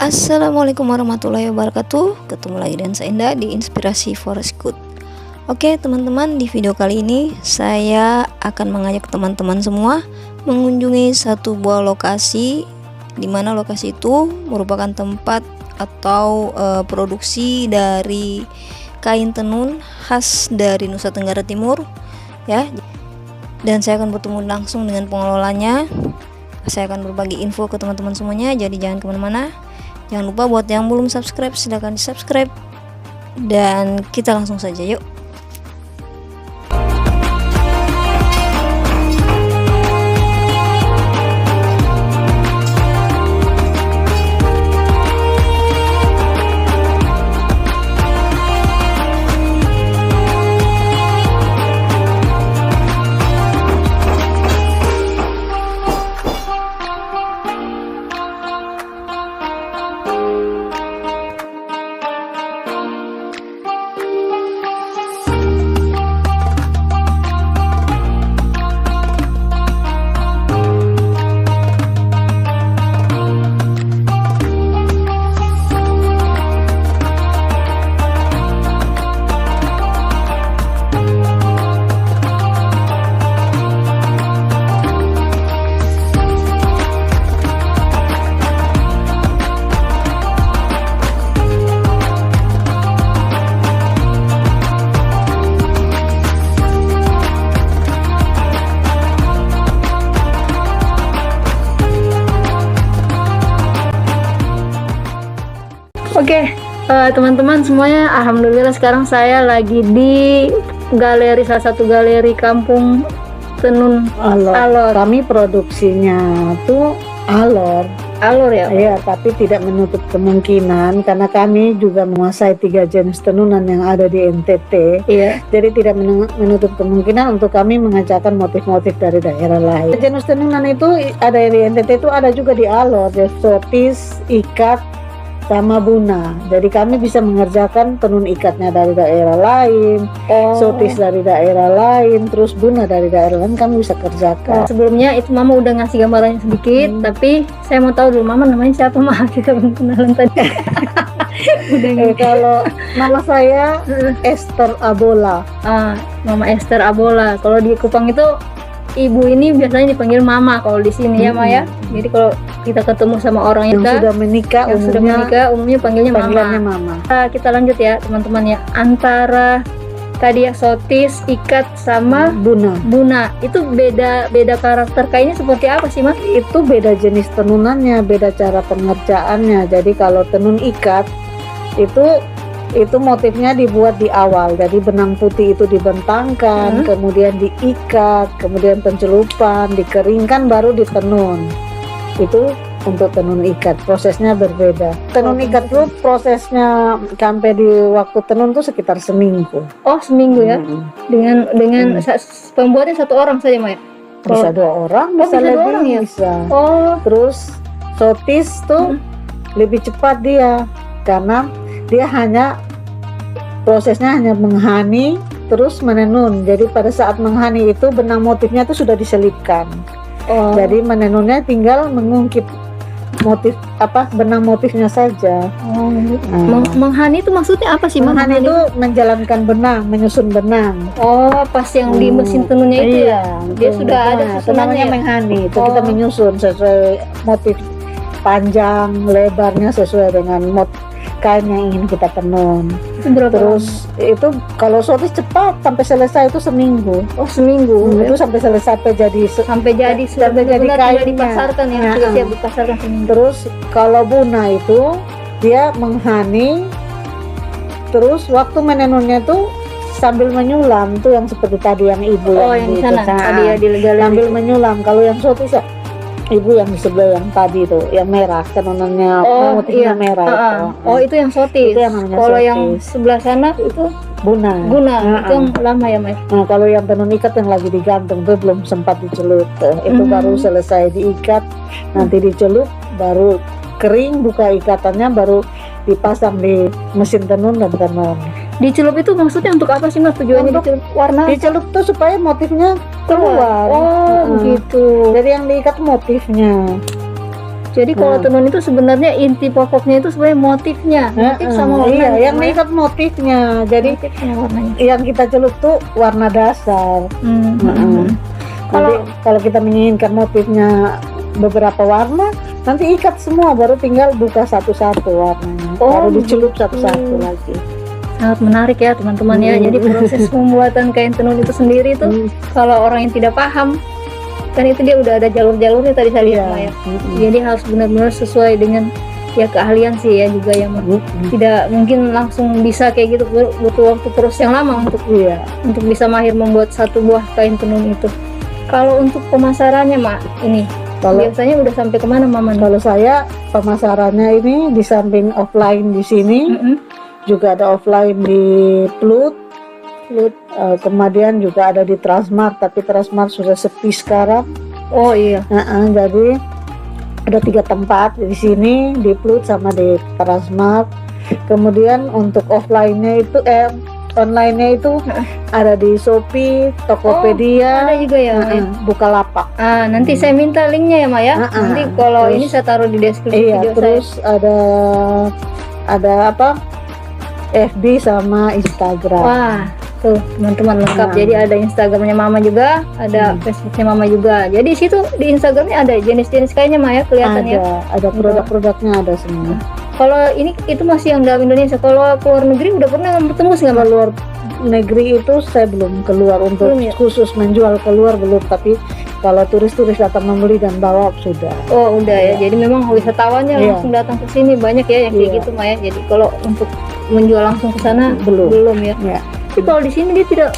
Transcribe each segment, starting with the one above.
Assalamualaikum warahmatullahi wabarakatuh. Ketemu lagi dengan saya Indah di Inspirasi Forest Good. Oke teman-teman, di video kali ini saya akan mengajak teman-teman semua mengunjungi satu buah lokasi, di mana lokasi itu merupakan tempat atau produksi dari kain tenun khas dari Nusa Tenggara Timur ya. Dan saya akan bertemu langsung dengan pengelolanya. Saya akan berbagi info ke teman-teman semuanya, jadi jangan kemana-mana. Jangan lupa buat yang belum subscribe, silahkan di subscribe. Dan kita langsung saja yuk. Oke, teman-teman semuanya, alhamdulillah sekarang saya lagi di galeri, salah satu galeri kampung tenun alor. Kami produksinya tuh alor ya, Pak? ya, tapi tidak menutup kemungkinan karena kami juga menguasai 3 jenis tenunan yang ada di NTT. Iya. Jadi tidak menutup kemungkinan untuk kami mengajarkan motif-motif dari daerah lain. Jenis tenunan itu ada di NTT, itu ada juga di alor, ya, sotis, ikat, sama buna. Jadi kami bisa mengerjakan tenun ikatnya dari daerah lain, sotis dari daerah lain, terus buna dari daerah lain kami bisa kerjakan. Sebelumnya itu Mama udah ngasih gambarannya sedikit, tapi saya mau tahu dulu Mama namanya siapa. Maaf, kita belum kenalan tadi. Kalau nama saya Esther Abola. Mama Esther Abola. Kalau di Kupang itu ibu ini biasanya dipanggil Mama kalau di sini ya, Maya. Jadi kalau kita ketemu sama orang yang sudah menikah, umumnya panggilnya Mama. Kita lanjut ya teman-teman ya. Antara tadi ya sotis, ikat sama buna itu beda karakter kainnya seperti apa sih, Mas? Itu beda jenis tenunannya, beda cara pengerjaannya. Jadi kalau tenun ikat itu motifnya dibuat di awal, jadi benang putih itu dibentangkan, kemudian diikat, kemudian pencelupan, dikeringkan, baru ditenun. Itu untuk tenun ikat, prosesnya berbeda. Tenun ikat itu prosesnya sampai di waktu tenun tuh sekitar seminggu. Oh, seminggu ya? Dengan pembuatnya satu orang saja, Maya? Bisa 2 orang, bisa lebih, orang, ya? Bisa. Terus sotis tuh lebih cepat dia, karena dia prosesnya hanya menghani terus menenun. Jadi pada saat menghani itu benang motifnya itu sudah diselipkan. Jadi menenunnya tinggal mengungkit motif benang motifnya saja. Menghani itu maksudnya apa sih? Menghani itu menjalankan benang, menyusun benang. Pas yang di mesin tenunnya itu ya. Dia sudah ada susunannya. Namanya menghani. Itu kita menyusun sesuai motif panjang, lebarnya sesuai dengan kain yang ingin kita tenun. Terus itu kalau sotis cepat, sampai selesai itu seminggu. Seminggu. Itu sampai selesai sampai jadi kainnya, dipasarkan ya. Siap dipasarkan seminggu. Terus kalau buna itu dia menghani, terus waktu menenunnya tuh sambil menyulam, tuh yang seperti tadi yang ibu yang di sana tadi ya, di galeri. Sambil menyulam. Kalau yang sotis ya ibu yang di sebelah yang tadi tuh, yang merah, tenunannya motifnya merah itu. Itu yang sotis. Kalau yang sebelah sana itu buna. Itu yang lama ya, Mas? Nah, kalau yang tenun ikat yang lagi digantung tuh belum sempat dicelup. Itu baru selesai diikat, nanti dicelup, baru kering, buka ikatannya, baru dipasang di mesin tenun dan tenun. Dicelup itu maksudnya untuk apa sih, Mas? Tujuannya dicelup warna? Dicelup tuh supaya motifnya keluar. Gitu. Jadi yang diikat motifnya. Jadi kalau tenun itu sebenarnya inti pokoknya itu sebenarnya motif sama warna. Iya, yang mengikat motifnya. Jadi motifnya, warnanya. yang kita celup tuh warna dasar. Kalau kita menginginkan motifnya beberapa warna, nanti ikat semua, baru tinggal buka satu-satu warnanya, baru dicelup satu-satu lagi. Sangat menarik ya teman-teman ya. Jadi proses pembuatan kain tenun itu sendiri tuh kalau orang yang tidak paham, kan itu dia udah ada jalur-jalurnya tadi saya lihat ya. Jadi harus benar-benar sesuai dengan ya keahlian sih ya juga ya. Tidak mungkin langsung bisa kayak gitu, butuh waktu proses yang lama untuk bisa mahir membuat satu buah kain tenun itu. Kalau untuk pemasarannya Mak, ini biasanya udah sampai kemana Mama? Kalau saya pemasarannya ini di samping offline di sini, juga ada offline di Plut, kemudian juga ada di Transmart, tapi Transmart sudah sepi sekarang. Oh iya. Jadi ada 3 tempat di sini, di Plut sama di Transmart. Kemudian untuk offline-nya itu online-nya itu ada di Shopee, Tokopedia, ada juga ya. Bukalapak. Nanti saya minta linknya ya Ma ya. Nanti kalau terus, ini saya taruh di deskripsi video terus saya. ada apa? FB sama Instagram. Wah, tuh teman-teman lengkap. Jadi ada Instagramnya Mama juga, ada Facebooknya Mama juga. Jadi situ di Instagramnya ada jenis-jenis kainnya Ma ya, kelihatannya. Ada produk-produknya, ada semua. Kalau ini itu masih yang dalam Indonesia. Kalau keluar negeri udah pernah bertemu nggak? Keluar negeri itu saya belum keluar untuk khusus menjual keluar belum, tapi kalau turis-turis datang membeli dan bawa sudah. Oh udah ya. Jadi memang wisatawannya langsung datang ke sini banyak ya yang kayak gitu Maya. Jadi kalau untuk menjual langsung ke sana belum ya. Tapi kalau di sini dia tidak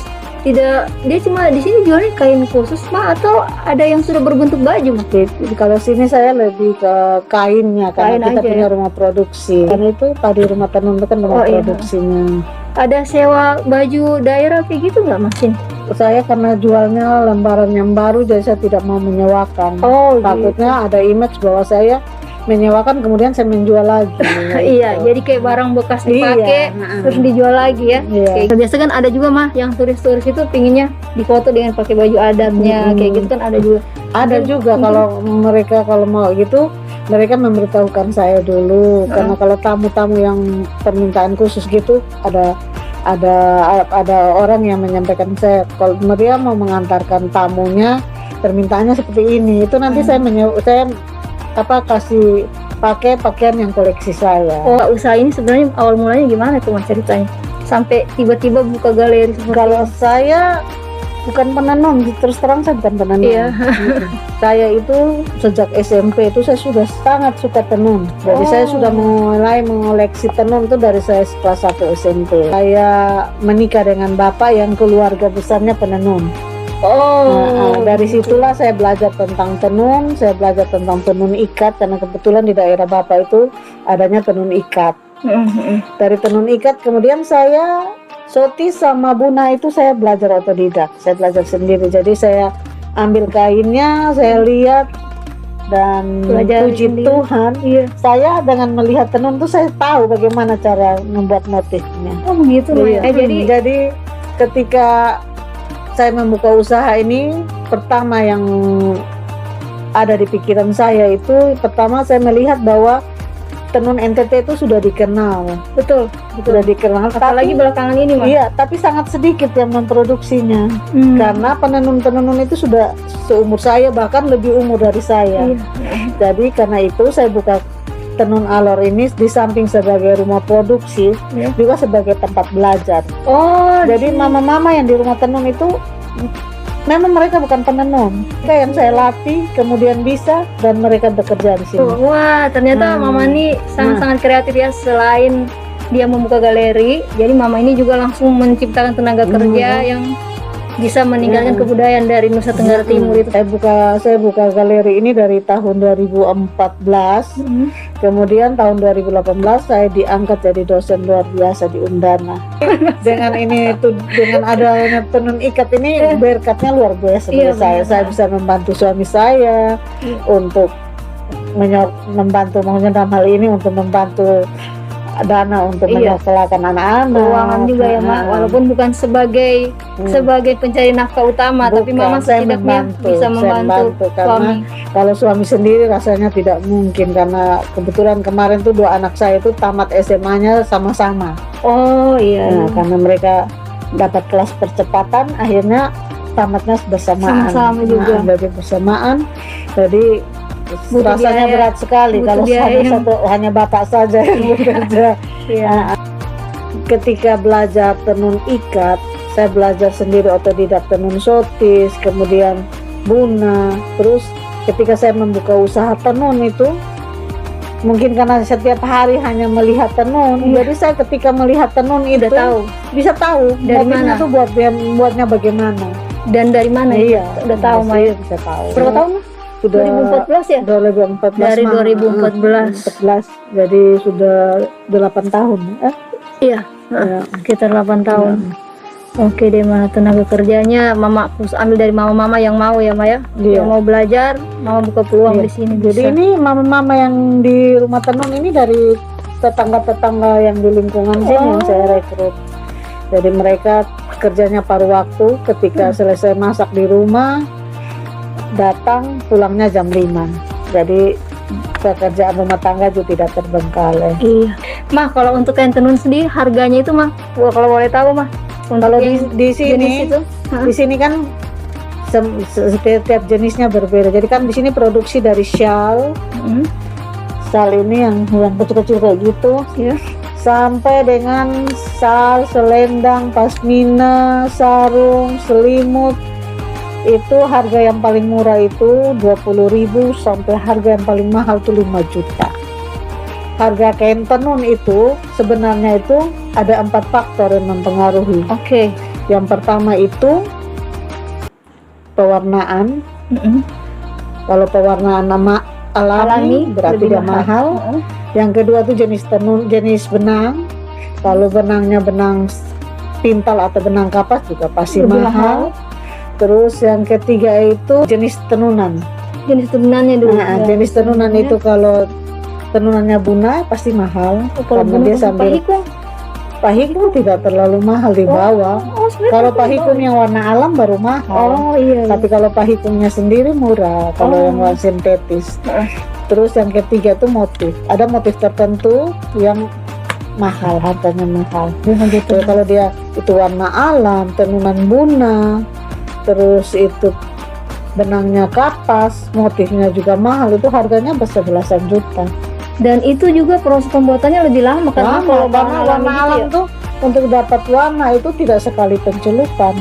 dia cuma di sini jualnya kain khusus Ma, atau ada yang sudah berbentuk baju Ma? Kalau sini saya lebih ke kainnya, karena kita punya rumah produksi. Karena itu tadi rumah tenun itu kan rumah produksinya. Ada sewa baju daerah kayak gitu nggak Mas ini? Saya karena jualnya lembaran yang baru, jadi saya tidak mau menyewakan. Takutnya ada image bahwa saya menyewakan kemudian saya menjual lagi. Iya, jadi kayak barang bekas dipakai terus dijual lagi ya. Kayak biasa kan ada juga Mah yang turis-turis itu pinginnya difoto dengan pakai baju adatnya, kayak gitu kan ada juga. Ada juga kalau mau gitu mereka memberitahukan saya dulu, karena kalau tamu-tamu yang permintaan khusus gitu ada orang yang menyampaikan saya kalau Maria mau mengantarkan tamunya permintaannya seperti ini, itu nanti saya kasih pakai pakaian yang koleksi saya. Usaha ini sebenarnya awal mulanya gimana tuh Mas ceritanya? Sampai tiba-tiba buka galeri seperti kalau saya bukan penenun, terus terang saya bukan penenun. Saya itu sejak SMP itu saya sudah sangat suka tenun. Jadi saya sudah mulai mengoleksi tenun itu dari saya kelas 1 SMP. Saya menikah dengan bapak yang keluarga besarnya penenun. Dari situlah saya belajar tentang tenun, saya belajar tentang tenun ikat, karena kebetulan di daerah bapak itu adanya tenun ikat. Dari tenun ikat kemudian saya Soti sama Buna itu saya belajar otodidak, saya belajar sendiri. Jadi saya ambil kainnya, saya lihat dan puji Tuhan, saya dengan melihat tenun tuh saya tahu bagaimana cara membuat motifnya. Begitu ya. Jadi ketika saya membuka usaha ini, pertama yang ada di pikiran saya itu, pertama saya melihat bahwa tenun NTT itu sudah dikenal. Betul. Sudah dikenal. Apalagi belakangan ini Mas. Iya, tapi sangat sedikit yang memproduksinya. Karena penenun-penenun itu sudah seumur saya, bahkan lebih umur dari saya. Jadi karena itu saya buka Tenun Alor ini di samping sebagai rumah produksi, juga sebagai tempat belajar. Jadi mama-mama yang di rumah tenun itu memang mereka bukan penenun, mereka yang saya latih kemudian bisa, dan mereka bekerja di sini. Wah, ternyata Mama ini sangat-sangat kreatif ya. Selain dia membuka galeri, jadi Mama ini juga langsung menciptakan tenaga kerja yang bisa meninggalkan kebudayaan dari Nusa Tenggara Timur itu. Saya buka galeri ini dari tahun 2014. Kemudian tahun 2018 saya diangkat jadi dosen luar biasa di Undana. Dengan adanya tenun ikat ini berkatnya luar biasa bagi saya. Saya bisa membantu suami saya untuk membantu, maksudnya dalam hal ini untuk membantu dana untuk Iya. menyekolahkan anak-anak, Keuangan juga ya Mak, walaupun bukan sebagai pencari nafkah utama, tapi Bukan, Mama saya setidaknya membantu, bisa saya membantu membantu, karena suami. kalau suami sendiri rasanya tidak mungkin, karena kebetulan kemarin tuh 2 anak saya itu tamat SMA-nya sama-sama. Oh iya. Nah, karena mereka dapat kelas percepatan, akhirnya tamatnya bersamaan. Sama-sama juga. Nah, jadi bersamaan, jadi Butuh rasanya biaya, berat sekali butuh kalau biaya. hanya bapak saja yang bekerja. Iya. Ketika belajar tenun ikat, saya belajar sendiri otodidak tenun sotis, kemudian buna. Terus ketika saya membuka usaha tenun itu, mungkin karena setiap hari hanya melihat tenun, jadi saya ketika melihat tenun itu bisa tahu Dari motifnya mana? tuh buatnya bagaimana. Dan dari mana Iya, udah tahu Mak ya? bisa tahu. Berapa tahun Mak? Sudah 2014 ya? 2014 Dari Mah. 2014. 14, jadi sudah 8 tahun. Iya. Ya. Sekitar 8 tahun. Oke deh Mak, tenaga kerjanya Mama harus ambil dari mama-mama yang mau ya Mak ya. Iya. Yang mau belajar, Mama buka peluang Iya. di sini Jadi bisa. ini mama-mama yang di rumah tenun ini dari tetangga-tetangga yang di lingkungan sini yang saya rekrut. Jadi mereka kerjanya paruh waktu, ketika selesai masak di rumah, datang pulangnya jam 5. Jadi pekerjaan rumah tangga juga tidak terbengkalai. Iya. Mah kalau untuk kain tenun sendiri harganya itu Mah, kalau boleh tahu Mah. Untuk Kalau yang di sini, jenis itu, di sini kan setiap jenisnya berbeda. Jadi kan di sini produksi dari shawl, shawl ini yang kecil-kecil kayak gitu, Iya. sampai dengan shawl, selendang, pasmina, sarung, selimut. Itu harga yang paling murah itu 20.000 sampai harga yang paling mahal itu 5 juta. Harga kain tenun itu sebenarnya itu ada 4 faktor yang mempengaruhi. Oke. Yang pertama itu pewarnaan. Kalau pewarnaan alami berarti lebih dia mahal. Yang kedua itu jenis tenun, jenis benang. Kalau benangnya benang pintal atau benang kapas juga pasti Lebih mahal. Terus yang ketiga itu jenis tenunan. Jenis tenunannya dulu. Nah, jenis tenunan itu kalau tenunannya buna pasti mahal. Kalau Karena dia sambil pahikung tidak terlalu mahal di bawah. Kalau pahikung yang warna alam baru mahal. Oh iya. Tapi kalau pahikungnya sendiri murah. Kalau yang warna sintetis. Terus yang ketiga itu motif. Ada motif tertentu yang mahal, harganya mahal. Jadi kalau dia itu warna alam, tenunan buna, terus itu benangnya kapas, motifnya juga mahal, itu harganya belasan juta. Dan itu juga proses pembuatannya lebih lama kan? Kalau warna alam tuh untuk dapat warna itu tidak sekali pencelupan.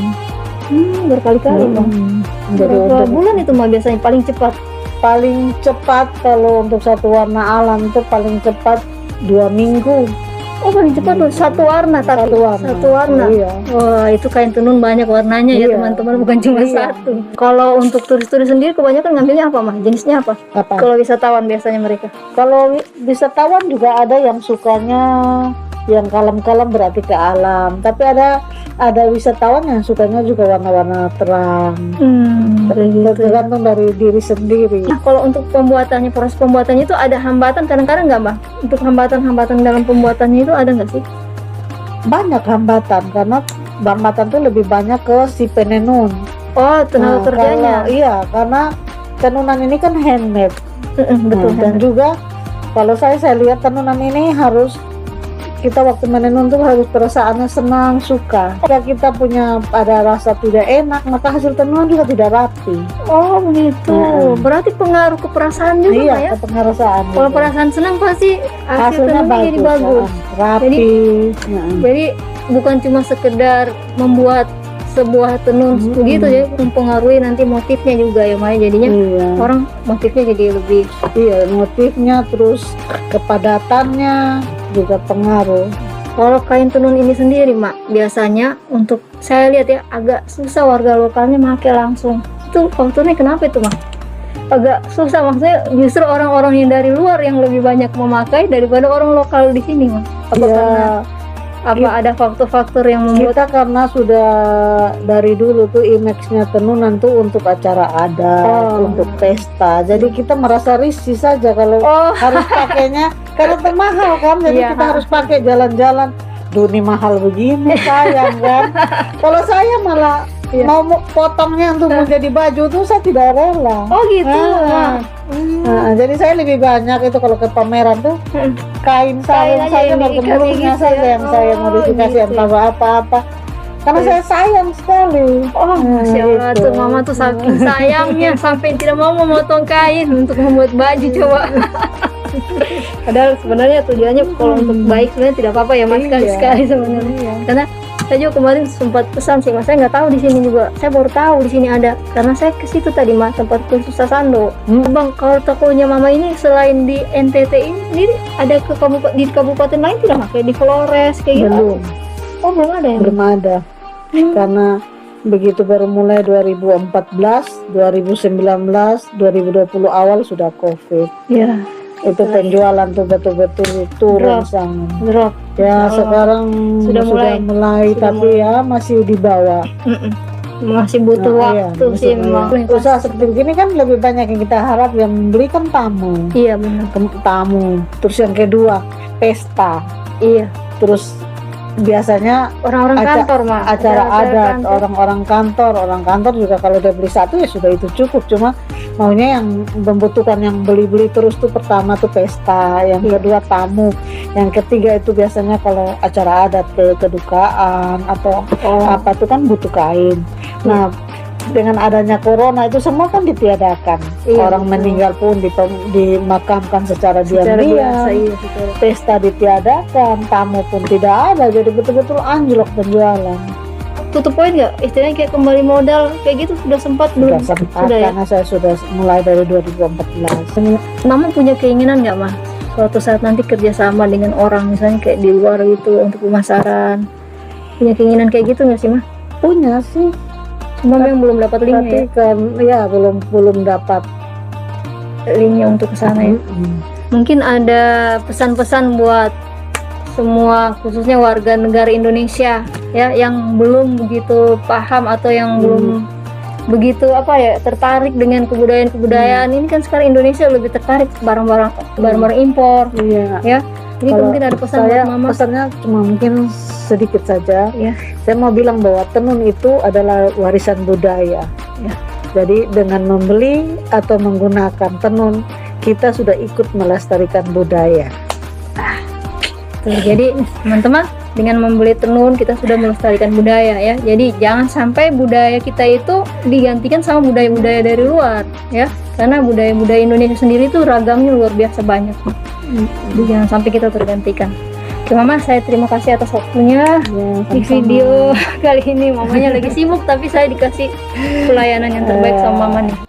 Berkali-kali Bang. Jadi Berapa untuk bulan itu Mah biasanya paling cepat? paling cepat kalau untuk satu warna alam itu paling cepat 2 minggu. Oh paling cepat tuh satu warna tapi Satu warna. Iya. Wah itu kain tenun banyak warnanya ya Iya. teman-teman, bukan cuma Iya. satu. Kalau untuk turis-turis sendiri kebanyakan ngambilnya apa Mah? Jenisnya apa? Apa? Kalau wisatawan biasanya mereka? Kalau wisatawan juga ada yang sukanya yang kalem-kalem berarti ke alam. Tapi ada wisatawan yang sukanya juga warna-warna terang. Tergantung dari diri sendiri. Nah kalau untuk pembuatannya, proses pembuatannya itu ada hambatan kadang-kadang nggak Mbak? Untuk hambatan-hambatan dalam pembuatannya itu ada nggak sih? Banyak hambatan karena hambatan tuh lebih banyak ke si penenun. Oh tenaga kerjanya. Iya, karena tenunan ini kan handmade. Betul. Dan juga kalau saya lihat tenunan ini harus kita waktu menenun tuh harus perasaannya senang, suka. Jika kita punya ada rasa tidak enak, maka hasil tenunan juga tidak rapi. Oh begitu. Berarti pengaruh ke perasaan juga Iya, Mbak, ya? ke pengerasaan. Kalau perasaan senang pasti hasilnya tenunnya jadi bagus. rapi. Jadi bukan cuma sekedar membuat sebuah tenun begitu ya, mempengaruhi nanti motifnya juga ya Maya, jadinya Iya. orang motifnya jadi lebih. Iya, motifnya terus kepadatannya juga pengaruh. Kalau kain tenun ini sendiri Mak, biasanya untuk saya lihat ya agak susah warga lokalnya pakai langsung. Itu faktornya kenapa itu Mak? Agak susah, maksudnya justru orang-orang yang dari luar yang lebih banyak memakai daripada orang lokal di sini Mak. Apa Iya, karena Apa ada faktor-faktor yang membuat Kita karena sudah dari dulu tuh image-nya tenunan tuh untuk acara adat, untuk pesta. Jadi kita merasa risih saja kalau harus pakainya karena termahal kan. Jadi Iya. kita harus pakai jalan-jalan. Duh, ini mahal begini, sayang kan. Kalau saya malah mau potongnya untuk menjadi baju tuh saya tidak rela. Oh gitu. Nah, nah, jadi saya lebih banyak itu kalau ke pameran tuh kain sarung aja saja, yang diikat bergemuruhnya gitu saja ya. yang saya modifikasi, gitu. entah apa-apa. Karena saya sayang sekali. Oh, Masya Allah gitu. tuh mama tuh saking sayangnya sampai tidak mau memotong kain untuk membuat baju coba. Padahal sebenarnya tujuannya kalau untuk baik sebenarnya tidak apa-apa ya mas, sekali sebenarnya. Karena saya juga kemarin sempat pesan sih mas, saya nggak tahu di sini juga, saya baru tahu di sini ada karena saya ke situ tadi mas, tempat khusus Sasando. Bang, kalau tokonya mama ini selain di NTT ini sendiri ada ke di kabupaten lain tidak mas? Kayak di Flores kayak gitu? Belum, Oh belum ada ya? belum ada. Karena begitu baru mulai 2014, 2019, 2020 awal sudah COVID. Iya. Itu penjualan tuh betul-betul turun Drop. sangat. Drop. Ya Oh, sekarang sudah mulai. Sudah tapi ya masih di bawah. Masih butuh Nah, waktu iya, sih maksudnya. memang. Usaha seperti begini kan lebih banyak yang kita harap, yang membeli kan tamu. Iya benar. Tamu. Terus yang kedua pesta. Iya. Terus biasanya Orang-orang kantor mah. acara adat, kantor. orang kantor juga kalau udah beli satu ya sudah itu cukup. Cuma maunya yang membutuhkan yang beli-beli terus tuh pertama tuh pesta, yang kedua tamu, yang ketiga itu biasanya kalau acara adat kayak kedukaan atau apa tuh kan butuh kain. Nah, dengan adanya corona itu semua kan ditiadakan. Iya, Orang betul. meninggal pun dimakamkan secara Secara biasa, diam-diam. iya, secara- Pesta ditiadakan, tamu pun tidak ada, jadi betul-betul anjlok penjualan. Tutup poin nggak? Istilahnya kayak kembali modal kayak gitu sudah sempat belum? Sudah sempat Sudah ya. karena saya sudah mulai dari 2014. Mama punya keinginan nggak mah? Suatu saat nanti kerjasama dengan orang misalnya kayak di luar gitu untuk pemasaran. Punya keinginan kayak gitu nggak sih mah? Punya sih, Cuma memang belum dapat linknya tapi ya. kan ya belum dapat. Linknya untuk kesana ya. Mungkin ada pesan-pesan buat semua khususnya warga negara Indonesia ya yang belum begitu paham atau yang belum begitu tertarik dengan kebudayaan ini kan sekarang Indonesia lebih tertarik barang-barang impor Iya. ya. Ini Kalau mungkin ada pesan Saya buat mama. pesannya cuma mungkin sedikit saja. Ya. Saya mau bilang bahwa tenun itu adalah warisan budaya. Ya. Jadi dengan membeli atau menggunakan tenun kita sudah ikut melestarikan budaya. Tuh, jadi teman-teman dengan membeli tenun kita sudah melestarikan budaya ya. Jadi jangan sampai budaya kita itu digantikan sama budaya-budaya dari luar ya. Karena budaya-budaya Indonesia sendiri itu ragamnya luar biasa banyak. Jadi jangan sampai kita tergantikan. Oke Mama, saya terima kasih atas waktunya di video kali ini. Mamanya lagi sibuk tapi saya dikasih pelayanan yang terbaik sama Mama nih.